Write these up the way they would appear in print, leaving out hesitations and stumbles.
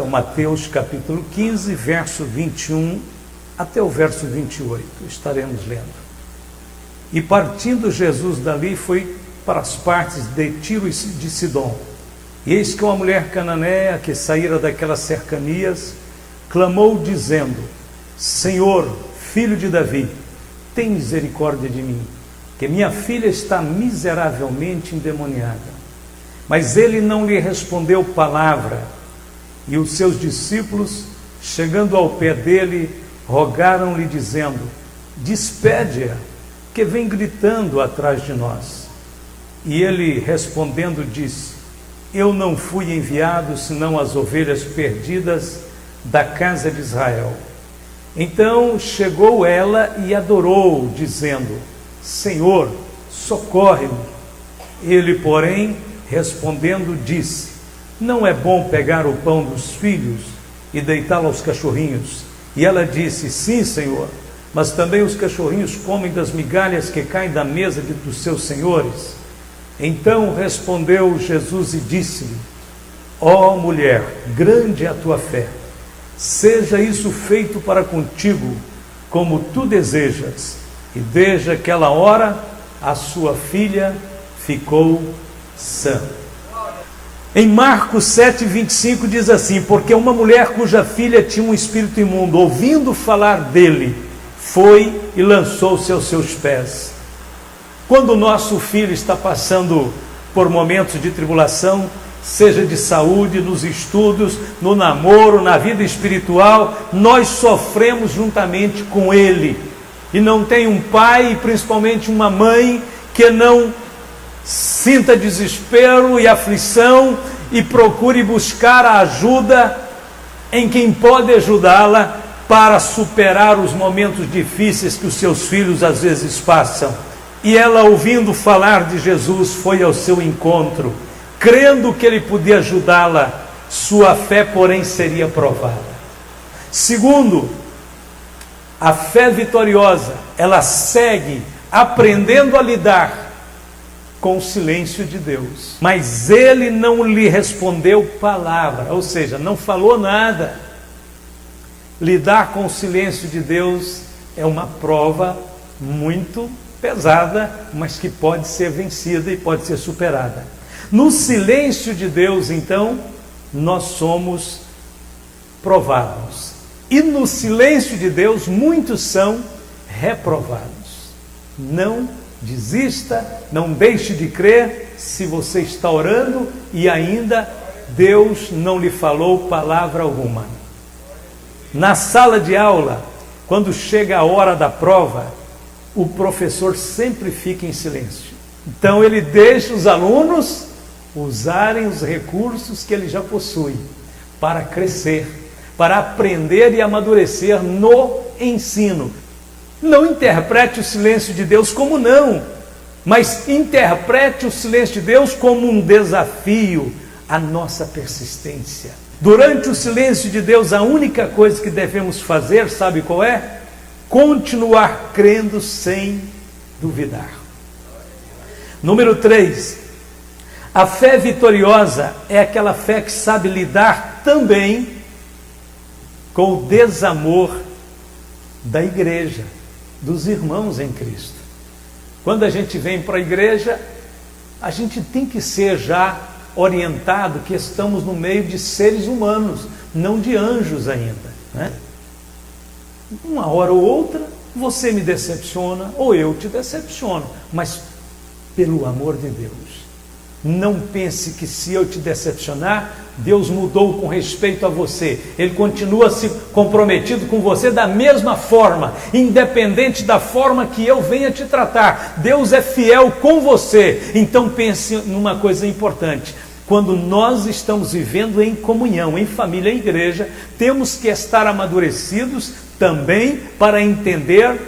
Então, Mateus capítulo 15, verso 21 até o verso 28, estaremos lendo. E partindo Jesus dali, foi para as partes de Tiro e de Sidom. E eis que uma mulher cananeia, que saíra daquelas cercanias, clamou dizendo: Senhor, filho de Davi, tem misericórdia de mim, que minha filha está miseravelmente endemoniada. Mas ele não lhe respondeu palavra. E os seus discípulos, chegando ao pé dele, rogaram-lhe dizendo: despede-a, que vem gritando atrás de nós. E ele respondendo disse: eu não fui enviado senão as ovelhas perdidas da casa de Israel. Então chegou ela e adorou, dizendo: Senhor, socorre-me. Ele, porém, respondendo, disse: não é bom pegar o pão dos filhos e deitá-lo aos cachorrinhos. E ela disse: sim, Senhor, mas também os cachorrinhos comem das migalhas que caem da mesa dos seus senhores. Então respondeu Jesus e disse-lhe: ó mulher, grande é a tua fé, seja isso feito para contigo como tu desejas. E desde aquela hora a sua filha ficou sã. Em Marcos 7,25 diz assim: porque uma mulher cuja filha tinha um espírito imundo, ouvindo falar dele, foi e lançou-se aos seus pés. Quando o nosso filho está passando por momentos de tribulação, seja de saúde, nos estudos, no namoro, na vida espiritual, nós sofremos juntamente com ele. E não tem um pai, e principalmente uma mãe, que não sinta desespero e aflição e procure buscar a ajuda em quem pode ajudá-la para superar os momentos difíceis que os seus filhos às vezes passam. E ela, ouvindo falar de Jesus, foi ao seu encontro, crendo que ele podia ajudá-la. Sua fé, porém, seria provada. Segundo, a fé vitoriosa, ela segue aprendendo a lidar com o silêncio de Deus. Mas ele não lhe respondeu palavra, ou seja, não falou nada. Lidar com o silêncio de Deus é uma prova muito pesada, mas que pode ser vencida e pode ser superada. No silêncio de Deus, então, nós somos provados. E no silêncio de Deus, muitos são reprovados. Não desista, não deixe de crer. Se você está orando e ainda Deus não lhe falou palavra alguma. Na sala de aula, quando chega a hora da prova, o professor sempre fica em silêncio. Então ele deixa os alunos usarem os recursos que ele já possui para crescer, para aprender e amadurecer no ensino. Não interprete o silêncio de Deus como não, mas interprete o silêncio de Deus como um desafio à nossa persistência. Durante o silêncio de Deus, a única coisa que devemos fazer, sabe qual é? Continuar crendo sem duvidar. Número 3, a fé vitoriosa é aquela fé que sabe lidar também com o desamor da igreja, dos irmãos em Cristo. Quando a gente vem para a igreja, a gente tem que ser já orientado que estamos no meio de seres humanos, não de anjos ainda, né? Uma hora ou outra você me decepciona ou eu te decepciono, mas pelo amor de Deus, não pense que se eu te decepcionar, Deus mudou com respeito a você. Ele continua se comprometido com você da mesma forma, independente da forma que eu venha te tratar. Deus é fiel com você. Então pense numa coisa importante: quando nós estamos vivendo em comunhão, em família, em igreja, temos que estar amadurecidos também para entender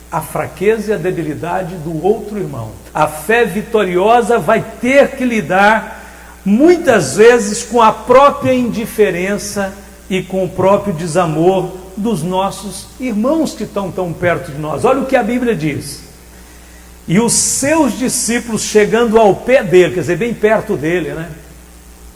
a fraqueza e a debilidade do outro irmão. A fé vitoriosa vai ter que lidar muitas vezes com a própria indiferença e com o próprio desamor dos nossos irmãos que estão tão perto de nós. Olha o que a Bíblia diz: e os seus discípulos, chegando ao pé dele, quer dizer, bem perto dele, né?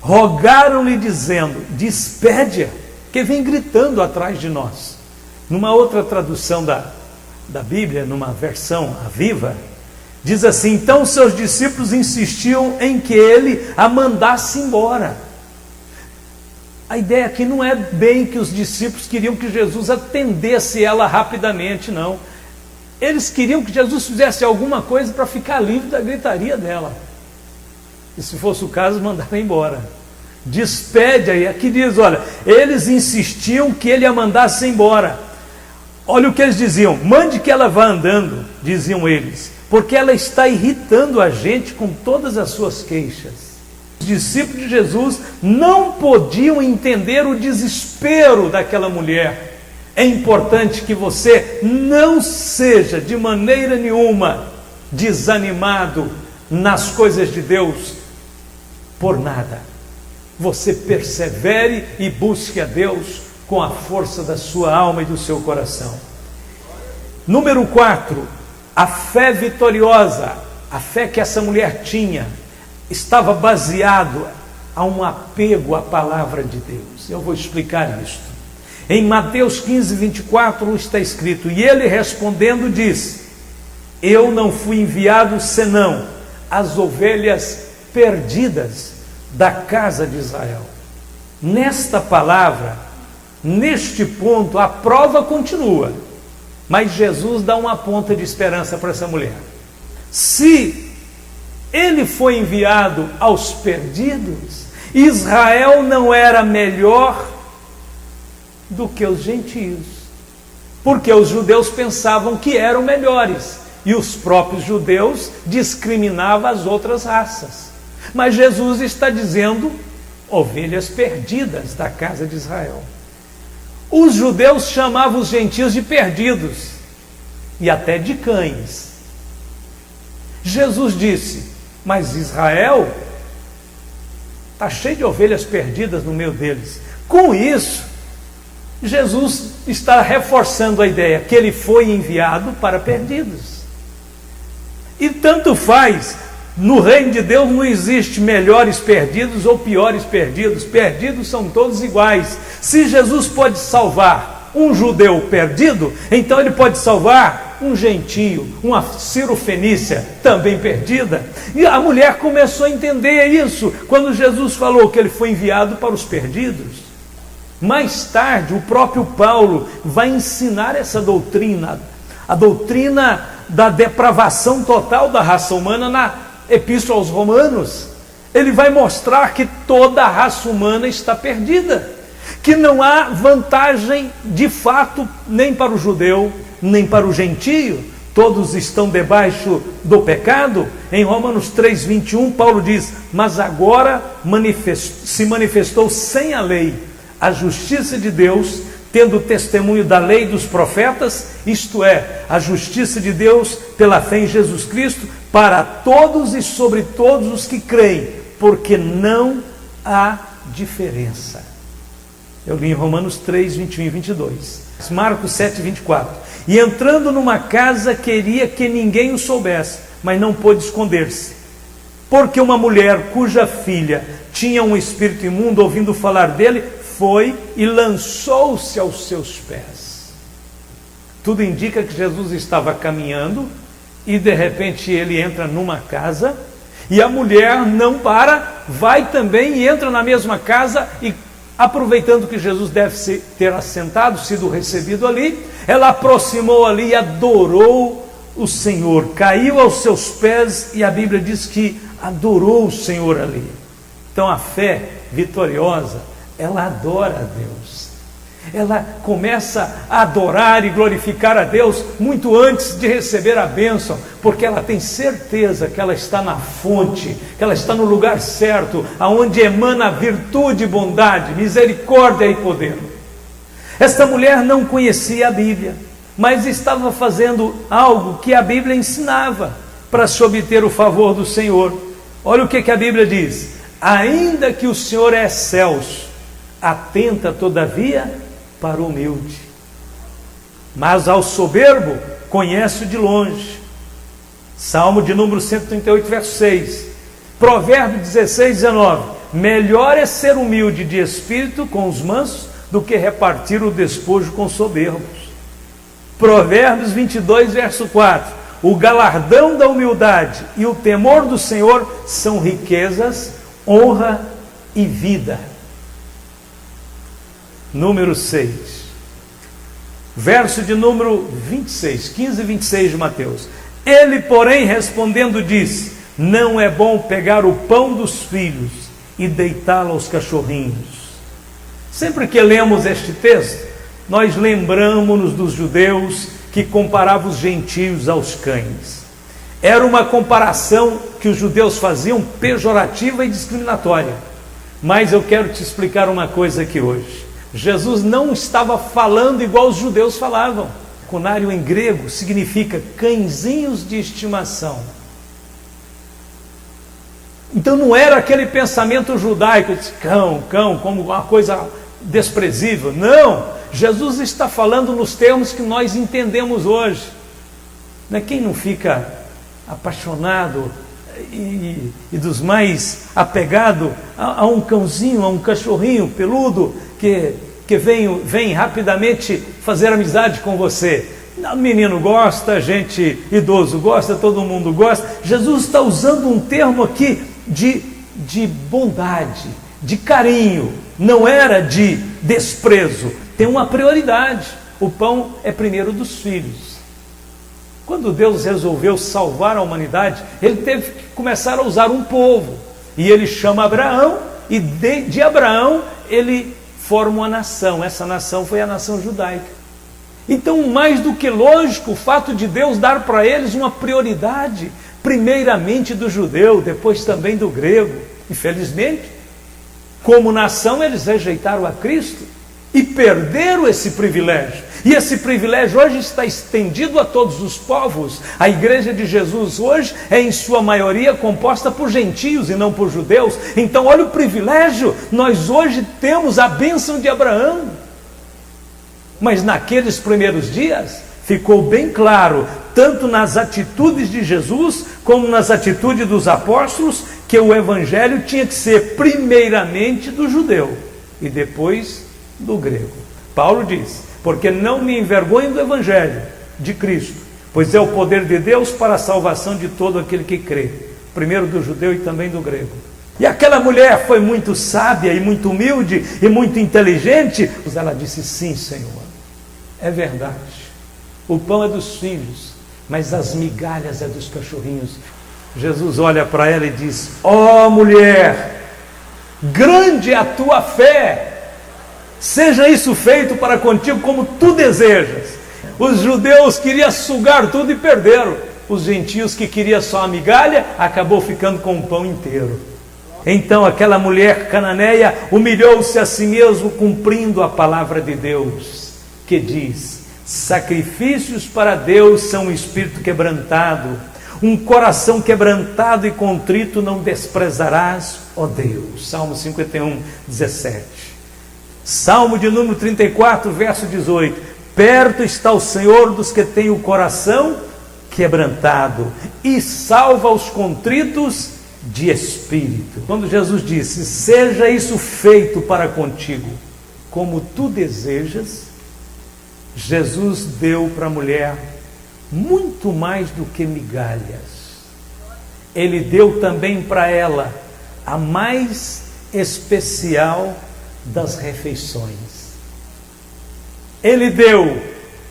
rogaram-lhe dizendo: despede-a, que vem gritando atrás de nós. Numa outra tradução da Bíblia, numa versão a viva, diz assim: então seus discípulos insistiam em que ele a mandasse embora. A ideia aqui não é bem que os discípulos queriam que Jesus atendesse ela rapidamente, não. Eles queriam que Jesus fizesse alguma coisa para ficar livre da gritaria dela. E se fosse o caso, mandaram embora. Despede aí. Aqui diz, olha, eles insistiam que ele a mandasse embora. Olha o que eles diziam: mande que ela vá andando, diziam eles, porque ela está irritando a gente com todas as suas queixas. Os discípulos de Jesus não podiam entender o desespero daquela mulher. É importante que você não seja de maneira nenhuma desanimado nas coisas de Deus por nada. Você persevere e busque a Deus com a força da sua alma e do seu coração. Número 4, a fé vitoriosa. A fé que essa mulher tinha estava baseado a um apego à palavra de Deus. Eu vou explicar isto. Em Mateus 15, 24 está escrito: e ele respondendo disse: eu não fui enviado senão as ovelhas perdidas da casa de Israel. Nesta palavra, neste ponto, a prova continua, mas Jesus dá uma ponta de esperança para essa mulher. Se ele foi enviado aos perdidos, Israel não era melhor do que os gentios, porque os judeus pensavam que eram melhores, e os próprios judeus discriminavam as outras raças. Mas Jesus está dizendo ovelhas perdidas da casa de Israel. Os judeus chamavam os gentios de perdidos e até de cães. Jesus disse: mas Israel está cheio de ovelhas perdidas no meio deles. Com isso, Jesus está reforçando a ideia que ele foi enviado para perdidos. E tanto faz, no reino de Deus não existe melhores perdidos ou piores perdidos. Perdidos são todos iguais. Se Jesus pode salvar um judeu perdido, então ele pode salvar um gentio, uma cirofenícia também perdida. E a mulher começou a entender isso quando Jesus falou que ele foi enviado para os perdidos. Mais tarde, o próprio Paulo vai ensinar essa doutrina, a doutrina da depravação total da raça humana, na Epístola aos Romanos. Ele vai mostrar que toda a raça humana está perdida, que não há vantagem de fato nem para o judeu, nem para o gentio. Todos estão debaixo do pecado. Em Romanos 3:21, Paulo diz: mas agora se manifestou sem a lei a justiça de Deus, tendo testemunho da lei e dos profetas, isto é, a justiça de Deus pela fé em Jesus Cristo, para todos e sobre todos os que creem, porque não há diferença. Eu li em Romanos 3, 21 e 22. Marcos 7, 24. E entrando numa casa, queria que ninguém o soubesse, mas não pôde esconder-se. Porque uma mulher cuja filha tinha um espírito imundo, ouvindo falar dele, foi e lançou-se aos seus pés. Tudo indica que Jesus estava caminhando e de repente ele entra numa casa e a mulher não para, vai também e entra na mesma casa e, aproveitando que Jesus deve ter assentado, sido recebido ali, ela aproximou ali e adorou o Senhor, caiu aos seus pés e a Bíblia diz que adorou o Senhor ali. Então a fé vitoriosa, ela adora a Deus, ela começa a adorar e glorificar a Deus muito antes de receber a bênção, porque ela tem certeza que ela está na fonte, que ela está no lugar certo, aonde emana virtude, bondade, misericórdia e poder. Esta mulher não conhecia a Bíblia, mas estava fazendo algo que a Bíblia ensinava para se obter o favor do Senhor. Olha o que a Bíblia diz: ainda que o Senhor é excelso, atenta todavia para o humilde, mas ao soberbo conhece de longe. Salmo de número 138, verso 6. Provérbio 16, 19. melhor é ser humilde de espírito com os mansos do que repartir o despojo com soberbos. Provérbios 22, verso 4. O galardão da humildade e o temor do Senhor são riquezas, honra e vida. Número 6. Verso de número 26, 15 e 26 de Mateus. Ele, porém, respondendo, disse: não é bom pegar o pão dos filhos e deitá-lo aos cachorrinhos. Sempre que lemos este texto, nós lembramos-nos dos judeus que comparavam os gentios aos cães. Era uma comparação que os judeus faziam pejorativa e discriminatória. Mas eu quero te explicar uma coisa aqui hoje. Jesus não estava falando igual os judeus falavam. Conário em grego significa cãezinhos de estimação. Então não era aquele pensamento judaico de cão, como uma coisa desprezível. Não, Jesus está falando nos termos que nós entendemos hoje. Quem não fica apaixonado e dos mais apegado a um cãozinho, a um cachorrinho peludo que vem rapidamente fazer amizade com você? O menino gosta, gente idoso gosta, todo mundo gosta. Jesus está usando um termo aqui de bondade, de carinho, não era de desprezo. Tem uma prioridade. O pão é primeiro dos filhos. Quando Deus resolveu salvar a humanidade, ele teve que começar a usar um povo, e ele chama Abraão, e de Abraão ele forma uma nação. Essa nação foi a nação judaica. Então, mais do que lógico, o fato de Deus dar para eles uma prioridade, primeiramente do judeu, depois também do grego. Infelizmente, como nação, eles rejeitaram a Cristo e perderam esse privilégio. E esse privilégio hoje está estendido a todos os povos. A igreja de Jesus hoje é em sua maioria composta por gentios e não por judeus. Então olha o privilégio, nós hoje temos a bênção de Abraão. Mas naqueles primeiros dias ficou bem claro, tanto nas atitudes de Jesus como nas atitudes dos apóstolos, que o evangelho tinha que ser primeiramente do judeu e depois do grego. Paulo diz: porque não me envergonho do evangelho de Cristo, pois é o poder de Deus para a salvação de todo aquele que crê, primeiro do judeu e também do grego. E aquela mulher foi muito sábia e muito humilde e muito inteligente, pois ela disse: sim, Senhor, é verdade, o pão é dos filhos, mas as migalhas é dos cachorrinhos. Jesus olha para ela e diz: ó mulher, grande é a tua fé, seja isso feito para contigo como tu desejas. Os judeus queriam sugar tudo e perderam. Os gentios que queriam só a migalha, acabou ficando com o pão inteiro. Então aquela mulher cananeia humilhou-se a si mesmo, cumprindo a palavra de Deus, que diz: sacrifícios para Deus são um espírito quebrantado, um coração quebrantado e contrito não desprezarás, ó Deus. Salmo 51, 17. Salmo de número 34, verso 18. Perto está o Senhor dos que têm o coração quebrantado e salva os contritos de espírito. Quando Jesus disse: seja isso feito para contigo como tu desejas, Jesus deu para a mulher muito mais do que migalhas. Ele deu também para ela a mais especial das refeições. Ele deu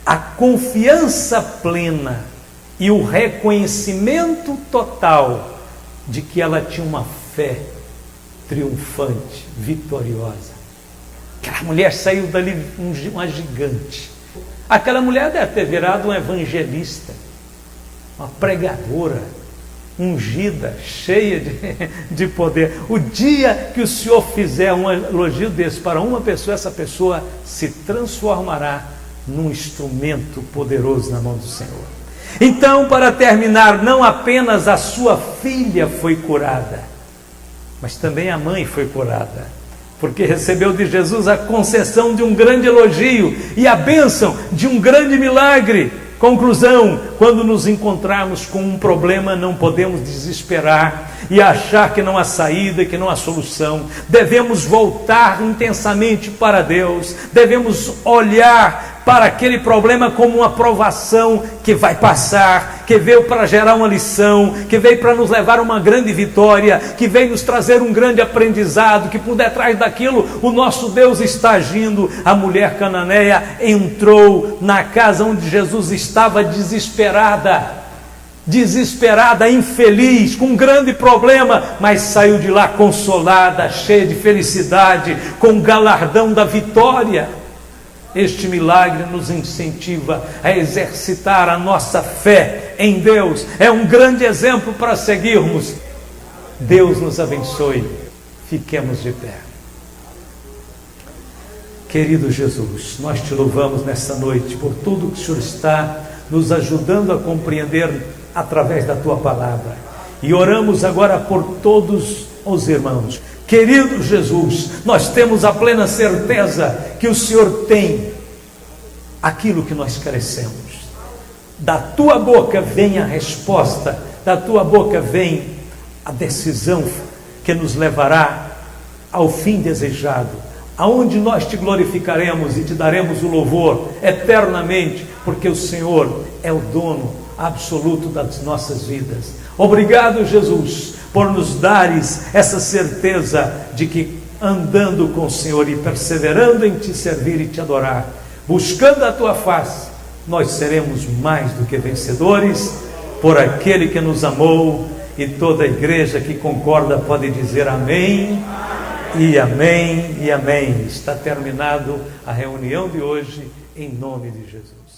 a confiança plena e o reconhecimento total de que ela tinha uma fé triunfante, vitoriosa. Aquela mulher saiu dali uma gigante. Aquela mulher deve ter virado uma evangelista, uma pregadora, ungida, cheia de poder. O dia que o Senhor fizer um elogio desse para uma pessoa, essa pessoa se transformará num instrumento poderoso na mão do Senhor. Então, para terminar, não apenas a sua filha foi curada, mas também a mãe foi curada, porque recebeu de Jesus a concessão de um grande elogio e a bênção de um grande milagre. Conclusão: quando nos encontrarmos com um problema, não podemos desesperar e achar que não há saída, que não há solução. Devemos voltar intensamente para Deus, devemos olhar para aquele problema como uma provação que vai passar, que veio para gerar uma lição, que veio para nos levar a uma grande vitória, que veio nos trazer um grande aprendizado, que por detrás daquilo o nosso Deus está agindo. A mulher cananeia entrou na casa onde Jesus estava desesperada, infeliz, com um grande problema, mas saiu de lá consolada, cheia de felicidade, com o galardão da vitória. Este milagre nos incentiva a exercitar a nossa fé em Deus. É um grande exemplo para seguirmos. Deus nos abençoe. Fiquemos de pé. Querido Jesus, nós te louvamos nesta noite por tudo que o Senhor está nos ajudando a compreender através da tua palavra. E oramos agora por todos os irmãos. Querido Jesus, nós temos a plena certeza que o Senhor tem aquilo que nós carecemos. Da tua boca vem a resposta, da tua boca vem a decisão que nos levará ao fim desejado, aonde nós te glorificaremos e te daremos o louvor eternamente, porque o Senhor é o dono absoluto das nossas vidas. Obrigado, Jesus, por nos dares essa certeza de que andando com o Senhor e perseverando em te servir e te adorar, buscando a tua face, nós seremos mais do que vencedores por aquele que nos amou. E toda a igreja que concorda pode dizer amém, e amém, e amém. Está terminado a reunião de hoje, em nome de Jesus.